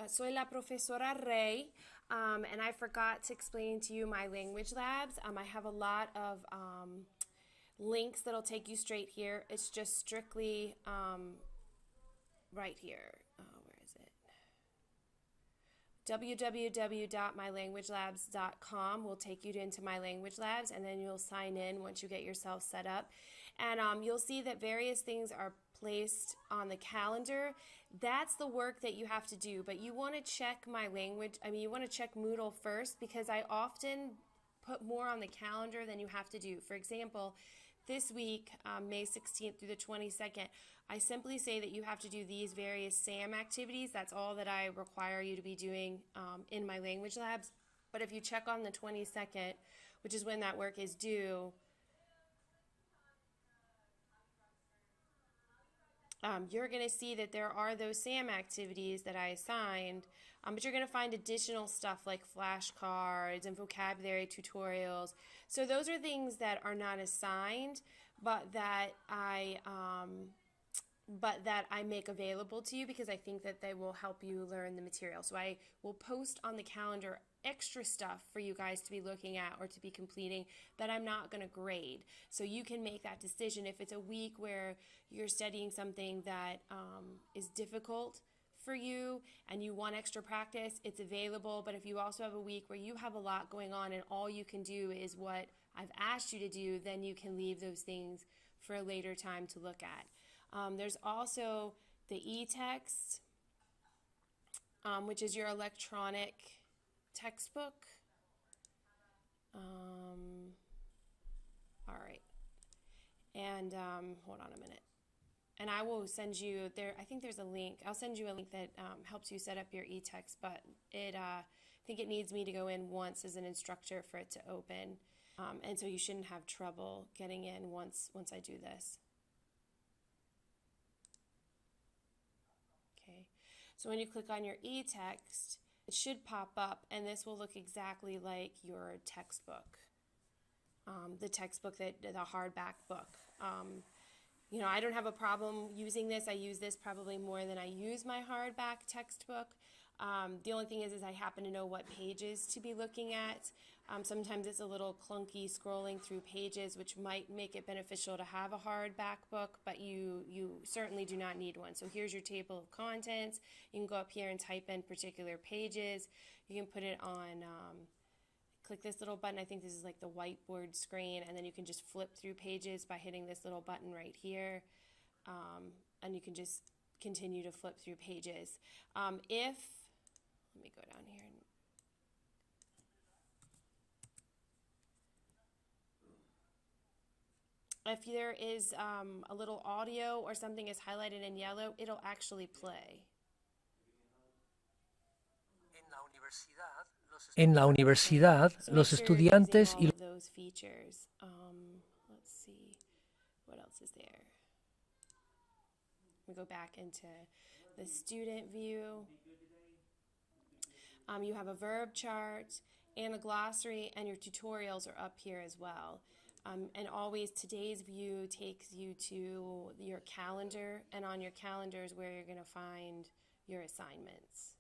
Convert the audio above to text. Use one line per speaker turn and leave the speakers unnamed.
Soy la profesora Rey, and I forgot to explain to you my language labs. I have a lot of links that'll take you straight here. It's just strictly right here. Where is it? www.mylanguagelabs.com will take you into My Language Labs, and then you'll sign in once you get yourself set up. And you'll see that various things are placed on the calendar. That's the work that you have to do, but you want to check you want to check Moodle first, because I often put more on the calendar than you have to do. For example, this week, May 16th through the 22nd, I simply say that you have to do these various SAM activities. That's all that I require you to be doing in My Language Labs. But if you check on the 22nd, which is when that work is due, you're going to see that there are those SAM activities that I assigned, but you're going to find additional stuff like flashcards and vocabulary tutorials. So those are things that are not assigned, but that I make available to you because I think that they will help you learn the material. So I will post on the calendar extra stuff for you guys to be looking at or to be completing that I'm not going to grade. So you can make that decision. If it's a week where you're studying something that is difficult for you and you want extra practice, it's available. But if you also have a week where you have a lot going on and all you can do is what I've asked you to do, then you can leave those things for a later time to look at. There's also the e-text, which is your electronic textbook. All right. And hold on a minute. And I will send you there. I think there's a link. I'll send you a link that helps you set up your e-text, but I think it needs me to go in once as an instructor for it to open. And so you shouldn't have trouble getting in once I do this. Okay. So when you click on your e-text, it should pop up, and this will look exactly like your textbook, the textbook, the hardback book. You know, I don't have a problem using this. I use this probably more than I use my hardback textbook. The only thing is I happen to know what pages to be looking at. Sometimes it's a little clunky scrolling through pages, which might make it beneficial to have a hardback book, but you certainly do not need one. So here's your table of contents. You can go up here and type in particular pages. You can put it on, click this little button. I think this is like the whiteboard screen, and then you can just flip through pages by hitting this little button right here, and you can just continue to flip through pages. Let me go down here. If there is a little audio or something is highlighted in yellow, it'll actually play.
En la universidad, los estudiantes y
those features. Let's see, what else is there? We go back into the student view. You have a verb chart and a glossary, and your tutorials are up here as well. And always today's view takes you to your calendar, and on your calendar is where you're going to find your assignments.